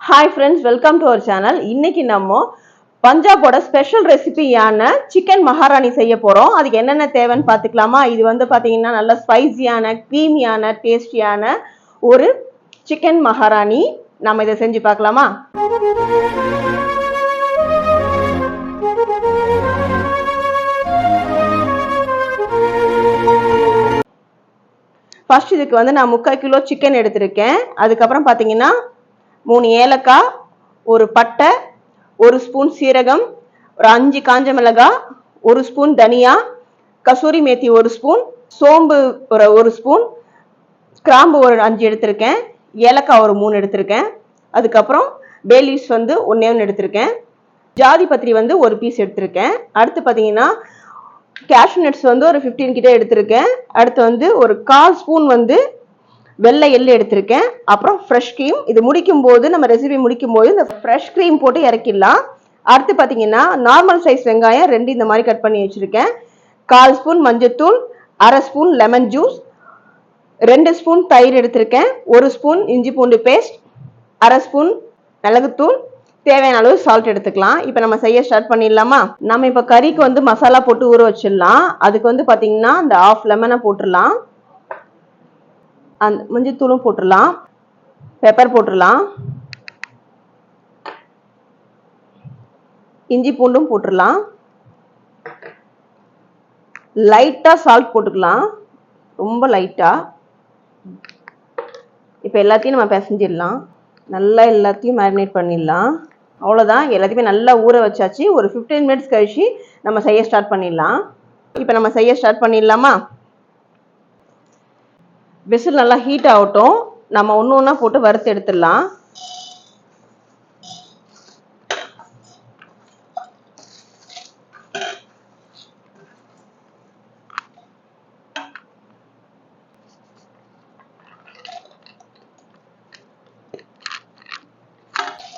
Hi friends, welcome to our channel. இன்னைக்கு நம்ம பஞ்சாபோட special ரெசிபியான chicken மகாராணி செய்ய போறோம். அதுக்கு என்னென்ன தேவைன்னு பார்த்துக்கலாமா? இது வந்து பார்த்தீங்கன்னா நல்ல ஸ்பைசியான, க்ரீமியான, டேஸ்டியான ஒரு சிக்கன் மகாராணி. நம்ம இதை செஞ்சு பார்க்கலாமா? ஃபர்ஸ்ட் இதுக்கு வந்து நான் 3/4 கிலோ சிக்கன் எடுத்திருக்கேன். அதுக்கப்புறம் பார்த்தீங்கன்னா 3 ஏலக்காய், ஒரு பட்டை, 1 ஸ்பூன் சீரகம், ஒரு 5 காஞ்ச மிளகாய், 1 ஸ்பூன் தனியா, கசூரி மேத்தி 1 ஸ்பூன், சோம்பு ஒரு 1 ஸ்பூன், கிராம்பு ஒரு 5 எடுத்திருக்கேன், ஏலக்காய் ஒரு 3 எடுத்திருக்கேன், அதுக்கப்புறம் பே லீவ்ஸ் வந்து 1 எடுத்திருக்கேன், ஜாதி பத்திரி வந்து ஒரு பீஸ் எடுத்திருக்கேன். அடுத்து பார்த்தீங்கன்னா கேஷ்யூ நட்ஸ் வந்து ஒரு 15 கிட்ட எடுத்திருக்கேன். அடுத்து வந்து ஒரு 1/4 ஸ்பூன் வந்து வெள்ளை எள்ளு எடுத்திருக்கேன். அப்புறம் ஃப்ரெஷ் க்ரீம். இது முடிக்கும் போது நம்ம ரெசிபி முடிக்கும் போது இந்த ஃப்ரெஷ் க்ரீம் போட்டு இறக்கிடலாம். அடுத்து பார்த்தீங்கன்னா நார்மல் சைஸ் வெங்காயம் 2 இந்த மாதிரி கட் பண்ணி வச்சிருக்கேன். 1/4 ஸ்பூன் மஞ்சத்தூள், 1/2 ஸ்பூன் லெமன் ஜூஸ், 2 ஸ்பூன் தயிர் எடுத்திருக்கேன், 1 ஸ்பூன் இஞ்சி பூண்டு பேஸ்ட், 1/2 ஸ்பூன் மிளகுத்தூள், தேவையான அளவு சால்ட் எடுத்துக்கலாம். இப்போ நம்ம செய்ய ஸ்டார்ட் பண்ணிடலாமா? நம்ம இப்போ கறிக்கு வந்து மசாலா போட்டு ஊற வச்சிடலாம். அதுக்கு வந்து பார்த்தீங்கன்னா இந்த 1/2 லெமனை போட்டுடலாம். அந்த மஞ்சத்தூளும் போட்டுடலாம், பெப்பர் போட்டுடலாம், இஞ்சி பூண்டும் போட்டுடலாம், லைட்டா சால்ட் போட்டுக்கலாம், ரொம்ப லைட்டா. இப்போ எல்லாத்தையும் நம்ம பிசைஞ்சிடலாம். நல்லா எல்லாத்தையும் மேரினேட் பண்ணிடலாம். அவ்வளோதான், எல்லாத்தையுமே நல்லா ஊற வச்சாச்சு. ஒரு 15 மினிட்ஸ் கழிச்சு நம்ம செய்ய ஸ்டார்ட் பண்ணிடலாம். இப்போ நம்ம செய்ய ஸ்டார்ட் பண்ணிடலாமா? விசில் நல்லா ஹீட் ஆகட்டும். நம்ம ஒன்று ஒன்றா போட்டு வறுத்து எடுத்துடலாம்.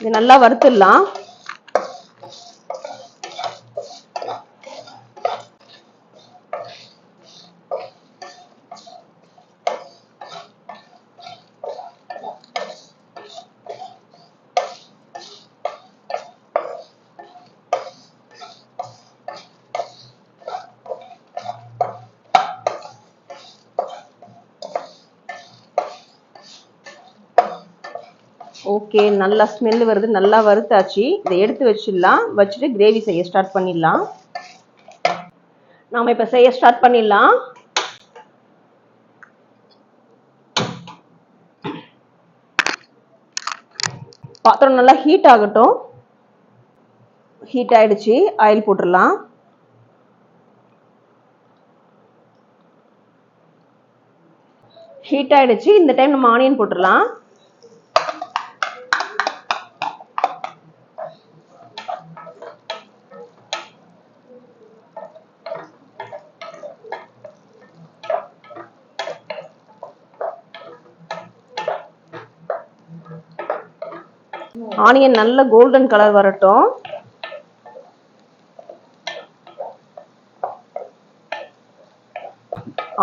இது நல்லா வறுத்துடலாம். ஓகே, நல்லா ஸ்மெல் வருது, நல்லா வறுத்தாச்சு. இதை எடுத்து வச்சிடலாம். வச்சுட்டு கிரேவி செய்ய ஸ்டார்ட் பண்ணிடலாம். நாம இப்ப செய்ய ஸ்டார்ட் பண்ணிடலாம். பாத்திரம் நல்லா ஹீட் ஆகட்டும். ஹீட் ஆயிடுச்சு. ஆயில் போட்டுடலாம். ஹீட் ஆயிடுச்சு. இந்த டைம் நம்ம ஆனியன் போட்டுடலாம். ஆனியன் நல்ல கோல்டன் கலர் வரட்டும்.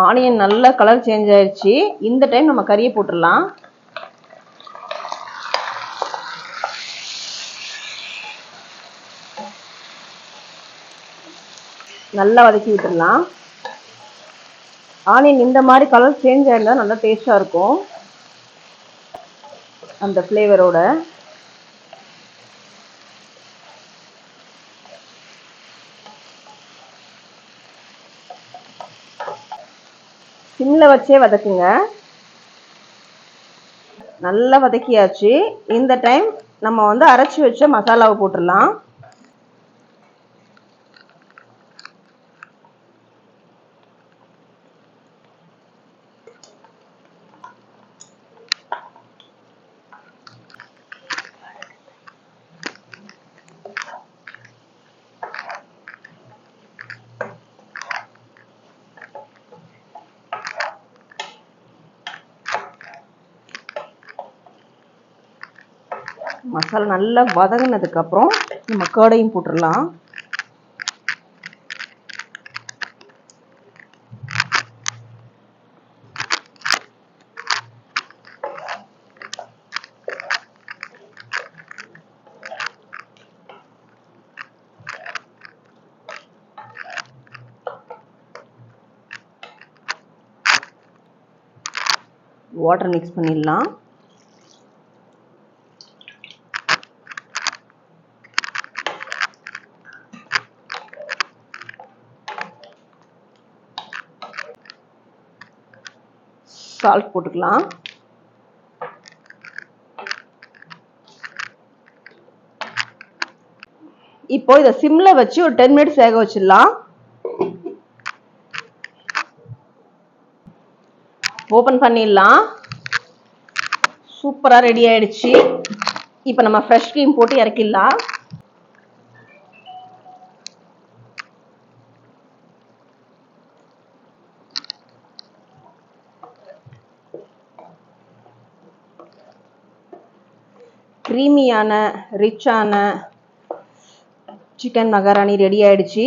ஆனியன் நல்ல கலர் சேஞ்ச் ஆயிடுச்சு. இந்த டைம் நம்ம கறியை போட்டுடலாம். நல்லா வதக்கி விட்டுடலாம். ஆனியன் இந்த மாதிரி கலர் சேஞ்ச் ஆயிருந்தா நல்லா டேஸ்டா இருக்கும், அந்த ஃப்ளேவரோட. சிம்ல வச்சே வதக்குங்க. நல்லா வதக்கியாச்சு. இந்த டைம் நம்ம வந்து அரைச்சி வச்ச மசாலாவை போட்டுடலாம். மசாலா நல்லா வதங்கினதுக்கு அப்புறம் நம்ம கர்டையும் போட்டுடலாம். வாட்டர் மிக்ஸ் பண்ணிடலாம். சால்ட் போட்டுக்கலாம். இப்போ இதை சிம்ல வச்சு ஒரு 10 மினிட்ஸ் வேக வச்சிடலாம். ஓபன் பண்ணிடலாம். சூப்பரா ரெடி ஆயிடுச்சு. இப்போ நம்ம ஃப்ரெஷ் க்ரீம் போட்டு இறக்கிடலாம். க்ரீமியான ரிச்சான சிக்கன் மகாராணி ரெடி ஆயிடுச்சு.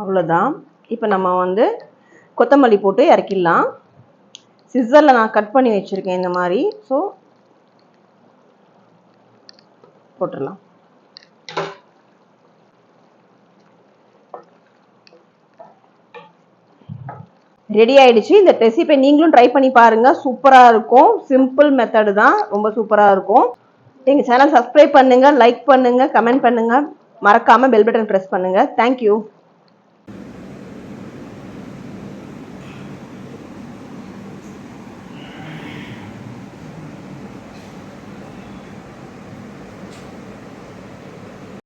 அவ்வளோதான். இப்போ நம்ம கொத்தமல்லி போட்டு இறக்கிடலாம். சிசரில் நான் கட் பண்ணி வச்சுருக்கேன் இந்த மாதிரி. ஸோ போட்டுடலாம். ரெடி ஆயிடுச்சு. இந்த ரெசிபி நீங்களும் ட்ரை பண்ணி பாருங்க. சூப்பராக இருக்கும். சிம்பிள் மெத்தடு தான், ரொம்ப சூப்பராக இருக்கும். எங்கள் சேனல் சப்ஸ்கிரைப் பண்ணுங்க, லைக் பண்ணுங்க, கமெண்ட் பண்ணுங்க, மறக்காம பெல் பட்டன் ப்ரெஸ் பண்ணுங்க. தேங்க்யூ.